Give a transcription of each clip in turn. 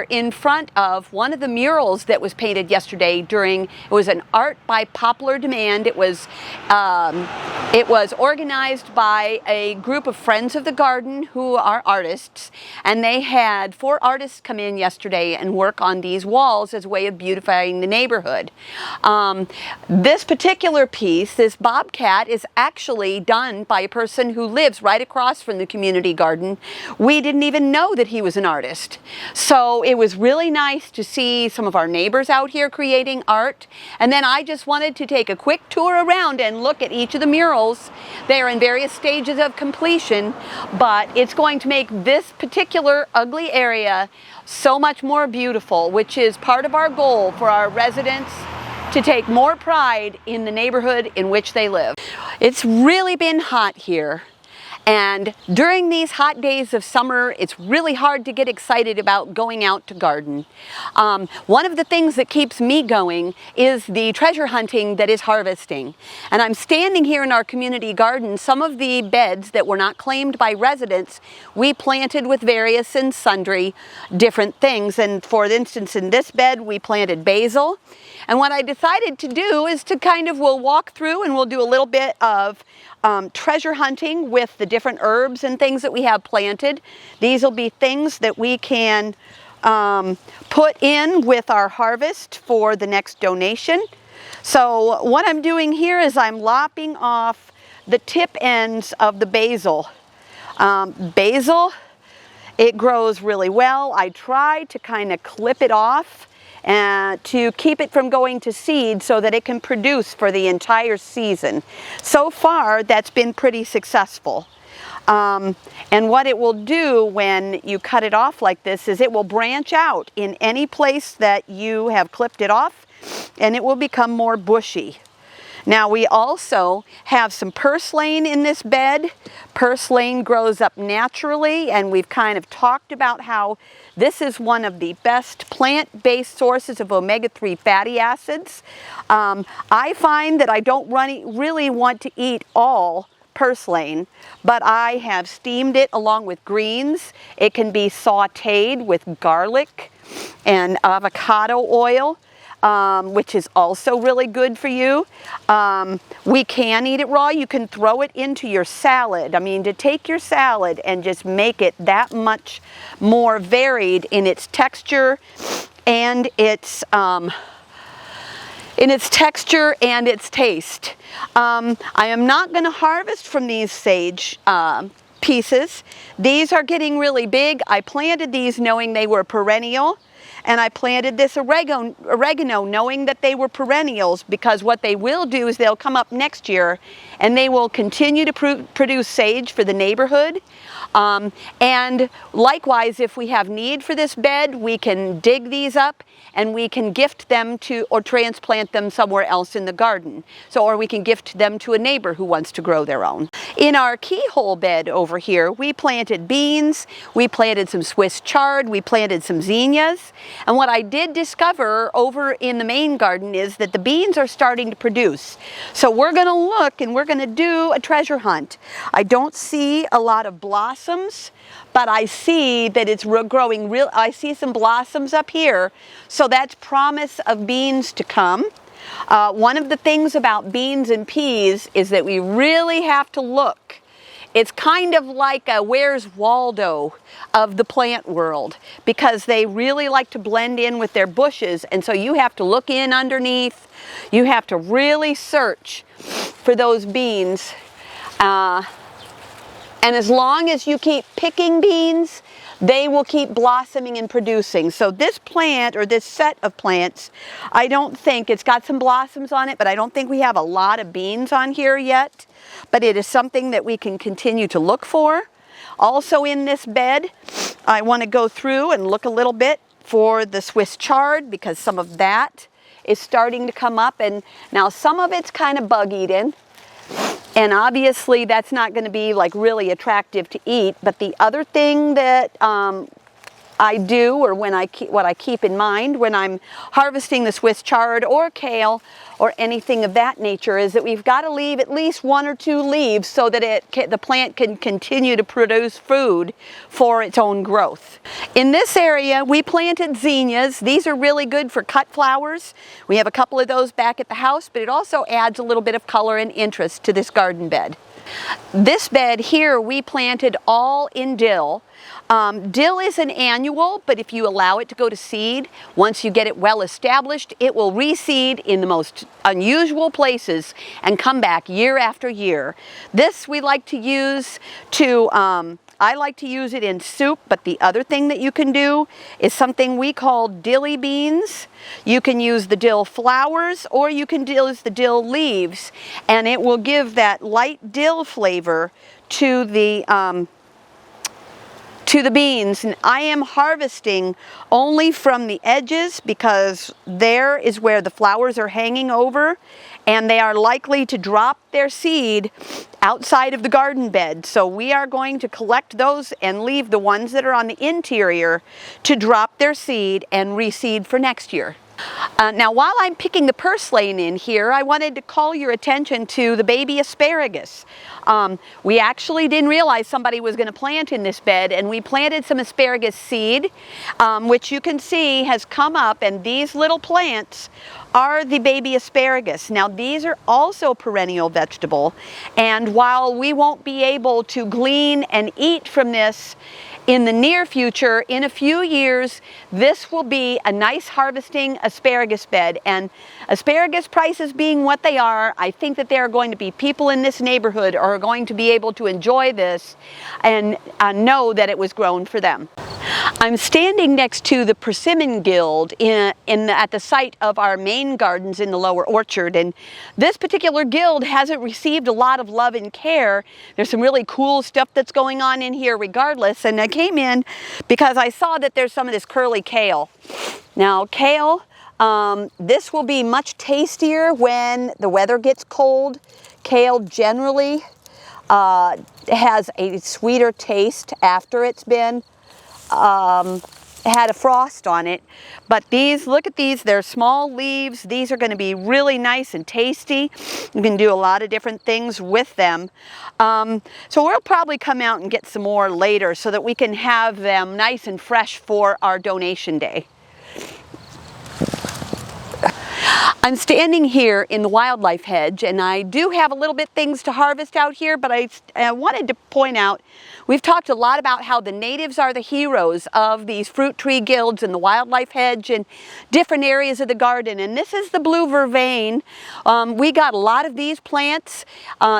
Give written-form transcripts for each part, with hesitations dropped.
here in front of one of the murals that was painted yesterday it was an art by popular demand. It was organized by a group of friends of the garden who are artists, and they had 4 artists come in yesterday and work on these walls as a way of beautifying the neighborhood. This particular piece, this bobcat, is actually done by a person who lives right across from the community garden. We didn't even know that he was an artist. So it was really nice to see some of our neighbors out here creating art. And then I just wanted to take a quick tour around and look at each of the murals. They are in various stages of completion, but it's going to make this particular ugly area so much more beautiful, which is part of our goal for our residents to take more pride in the neighborhood in which they live. It's really been hot here. And during these hot days of summer, it's really hard to get excited about going out to garden. One of the things that keeps me going is the treasure hunting that is harvesting. And I'm standing here in our community garden. Some of the beds that were not claimed by residents, we planted with various and sundry different things. And for instance, in this bed, we planted basil. And what I decided to do is to we'll walk through and we'll do a little bit of treasure hunting with the different herbs and things that we have planted. These will be things that we can put in with our harvest for the next donation. So what I'm doing here is I'm lopping off the tip ends of the basil. Basil, it grows really well. I try to kind of clip it off and to keep it from going to seed so that it can produce for the entire season. So far, that's been pretty successful. And what it will do when you cut it off like this is it will branch out in any place that you have clipped it off, and it will become more bushy. Now we also have some purslane in this bed. Purslane grows up naturally, and we've kind of talked about how this is one of the best plant-based sources of omega-3 fatty acids. I find that I don't really want to eat all purslane, but I have steamed it along with greens. It can be sauteed with garlic and avocado oil, which is also really good for you. We can eat it raw. You can throw it into your salad. I mean, to take your salad and just make it that much more varied in its texture and its taste. I am not going to harvest from these sage pieces. These are getting really big. I planted these knowing they were perennial. And I planted this oregano knowing that they were perennials, because what they will do is they'll come up next year and they will continue to produce sage for the neighborhood. And likewise, if we have need for this bed, we can dig these up and we can gift them to or transplant them somewhere else in the garden. Or we can gift them to a neighbor who wants to grow their own. In our keyhole bed over here, we planted beans, we planted some Swiss chard, we planted some zinnias. And what I did discover over in the main garden is that the beans are starting to produce. So we're going to look and we're going to do a treasure hunt. I don't see a lot of blossoms, but I see that it's growing I see some blossoms up here. So that's promise of beans to come. One of the things about beans and peas is that we really have to look. It's kind of like a Where's Waldo of the plant world, because they really like to blend in with their bushes, and so you have to look in underneath. You have to really search for those beans. And as long as you keep picking beans, they will keep blossoming and producing. So this plant, or this set of plants, I don't think, it's got some blossoms on it, but I don't think we have a lot of beans on here yet. But it is something that we can continue to look for. Also in this bed, I want to go through and look a little bit for the Swiss chard, because some of that is starting to come up. And now some of it's kind of bug-eaten. And obviously that's not going to be like really attractive to eat. But the other thing that I do, or when what I keep in mind when I'm harvesting the Swiss chard or kale or anything of that nature, is that we've got to leave at least 1 or 2 leaves so that the plant can continue to produce food for its own growth. In this area, we planted zinnias. These are really good for cut flowers. We have a couple of those back at the house, but it also adds a little bit of color and interest to this garden bed. This bed here we planted all in dill. Dill is an annual, but if you allow it to go to seed, once you get it well established, it will reseed in the most unusual places and come back year after year. This we like to use to, I like to use it in soup, but the other thing that you can do is something we call dilly beans. You can use the dill flowers or you can use the dill leaves, and it will give that light dill flavor to the beans. And I am harvesting only from the edges because there is where the flowers are hanging over and they are likely to drop their seed outside of the garden bed. So we are going to collect those and leave the ones that are on the interior to drop their seed and reseed for next year. Now, while I'm picking the purslane in here, I wanted to call your attention to the baby asparagus. We actually didn't realize somebody was going to plant in this bed, and we planted some asparagus seed, which you can see has come up, and these little plants are the baby asparagus. Now, these are also perennial vegetable, and while we won't be able to glean and eat from this in the near future, in a few years, this will be a nice harvesting asparagus bed. And asparagus prices being what they are, I think that there are going to be people in this neighborhood who are going to be able to enjoy this and know that it was grown for them. I'm standing next to the persimmon guild at the site of our main gardens in the lower orchard, and this particular guild hasn't received a lot of love and care. There's some really cool stuff that's going on in here regardless, and I came in because I saw that there's some of this curly kale. Now, kale, this will be much tastier when the weather gets cold. Kale generally has a sweeter taste after it's been had a frost on it. But these, look at these, they're small leaves. These are going to be really nice and tasty. You can do a lot of different things with them. So we'll probably come out and get some more later so that we can have them nice and fresh for our donation day. I'm standing here in the wildlife hedge, and I do have a little bit things to harvest out here, but I wanted to point out, we've talked a lot about how the natives are the heroes of these fruit tree guilds and the wildlife hedge and different areas of the garden, and this is the blue vervain. We got a lot of these plants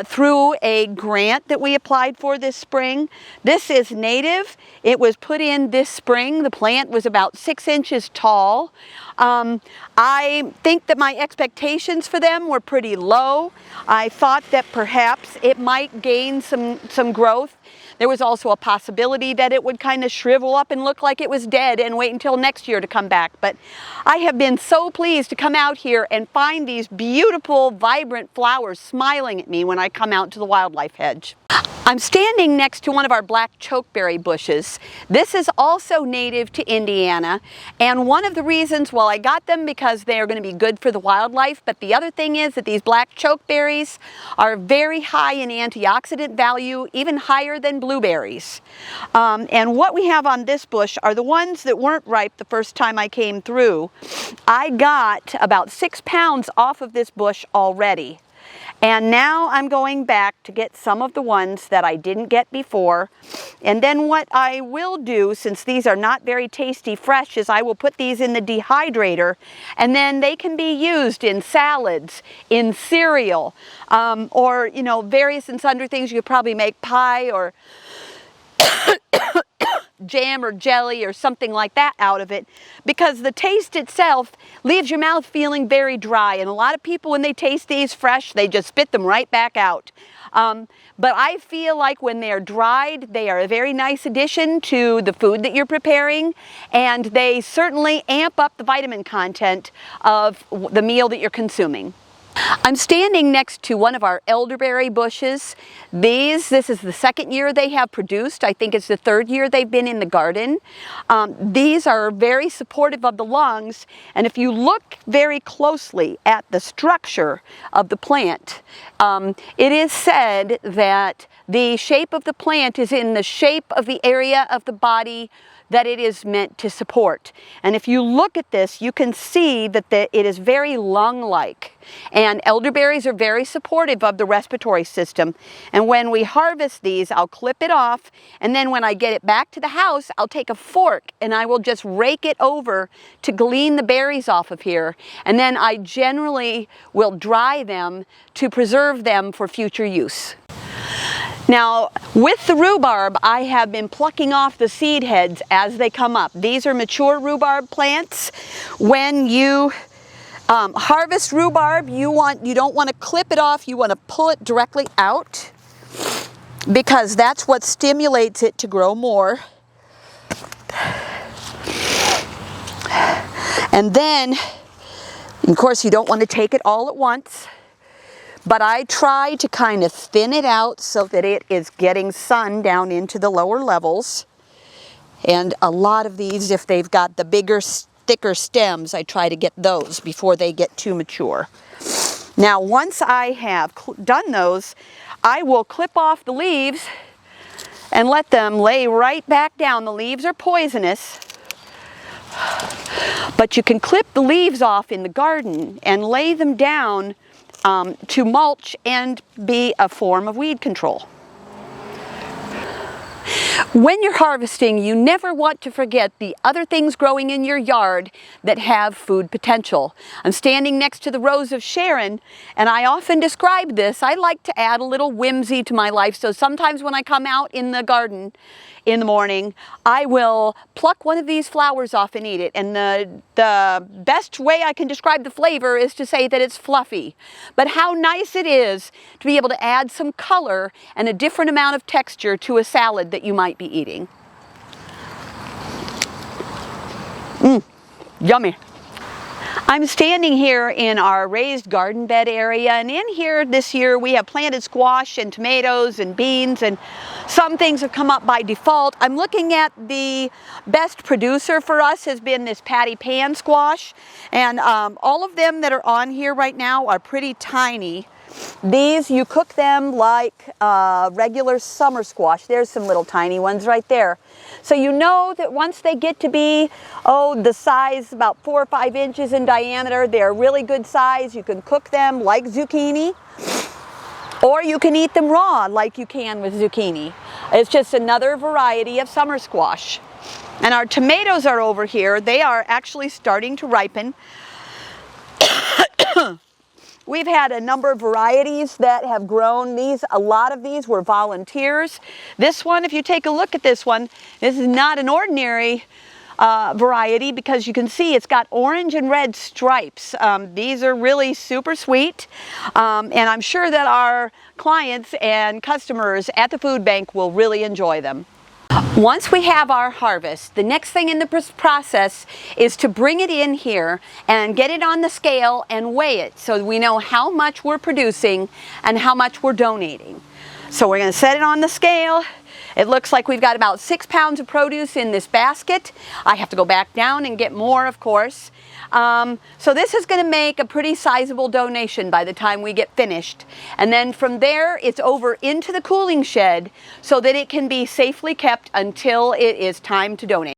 through a grant that we applied for this spring. This is native. It was put in this spring. The plant was about 6 inches tall. I think that my expectations for them were pretty low. I thought that perhaps it might gain some growth. There was also a possibility that it would kind of shrivel up and look like it was dead and wait until next year to come back. But I have been so pleased to come out here and find these beautiful, vibrant flowers smiling at me when I come out to the wildlife hedge. I'm standing next to one of our black chokeberry bushes. This is also native to Indiana, and one of the reasons, well, I got them because they are going to be good for the wildlife, but the other thing is that these black chokeberries are very high in antioxidant value, even higher than blueberries. And what we have on this bush are the ones that weren't ripe the first time I came through. I got about 6 pounds off of this bush already. And now I'm going back to get some of the ones that I didn't get before. And then what I will do, since these are not very tasty fresh, is I will put these in the dehydrator, and then they can be used in salads, in cereal, or, you know, various and sundry things. You could probably make pie or jam or jelly or something like that out of it, because the taste itself leaves your mouth feeling very dry, and a lot of people, when they taste these fresh, they just spit them right back out. But I feel like when they're dried, they are a very nice addition to the food that you're preparing, and they certainly amp up the vitamin content of the meal that you're consuming. I'm standing next to one of our elderberry bushes. This is the second year they have produced. I think it's the third year they've been in the garden. These are very supportive of the lungs, and if you look very closely at the structure of the plant, it is said that the shape of the plant is in the shape of the area of the body that it is meant to support. And if you look at this, you can see that it is very lung-like. And elderberries are very supportive of the respiratory system. And when we harvest these, I'll clip it off, and then when I get it back to the house, I'll take a fork and I will just rake it over to glean the berries off of here. And then I generally will dry them to preserve them for future use. Now, with the rhubarb, I have been plucking off the seed heads as they come up. These are mature rhubarb plants. When you harvest rhubarb, you don't want to clip it off, you want to pull it directly out, because that's what stimulates it to grow more. And then, of course, you don't want to take it all at once. But I try to kind of thin it out so that it is getting sun down into the lower levels. And a lot of these, if they've got the bigger, thicker stems, I try to get those before they get too mature. Now, once I have done those, I will clip off the leaves and let them lay right back down. The leaves are poisonous, but you can clip the leaves off in the garden and lay them down to mulch and be a form of weed control. When you're harvesting, you never want to forget the other things growing in your yard that have food potential. I'm standing next to the Rose of Sharon, and I often describe this. I like to add a little whimsy to my life, so sometimes when I come out in the garden in the morning, I will pluck one of these flowers off and eat it. And the best way I can describe the flavor is to say that it's fluffy. But how nice it is to be able to add some color and a different amount of texture to a salad that you might be eating. Yummy. I'm standing here in our raised garden bed area, and in here this year we have planted squash and tomatoes and beans, and some things have come up by default. I'm looking at the best producer for us has been this patty pan squash, and all of them that are on here right now are pretty tiny. These, you cook them like regular summer squash. There's some little tiny ones right there. So you know that once they get to be, the size about 4 or 5 inches in diameter, they're really good size. You can cook them like zucchini, or you can eat them raw like you can with zucchini. It's just another variety of summer squash. And our tomatoes are over here. They are actually starting to ripen. We've had a number of varieties that have grown. A lot of these were volunteers. This one, if you take a look at this one, this is not an ordinary variety, because you can see it's got orange and red stripes. These are really super sweet, and I'm sure that our clients and customers at the food bank will really enjoy them. Once we have our harvest, the next thing in the process is to bring it in here and get it on the scale and weigh it so we know how much we're producing and how much we're donating. So we're going to set it on the scale. It looks like we've got about 6 pounds of produce in this basket. I have to go back down and get more, of course. So this is going to make a pretty sizable donation by the time we get finished. And then from there, it's over into the cooling shed so that it can be safely kept until it is time to donate.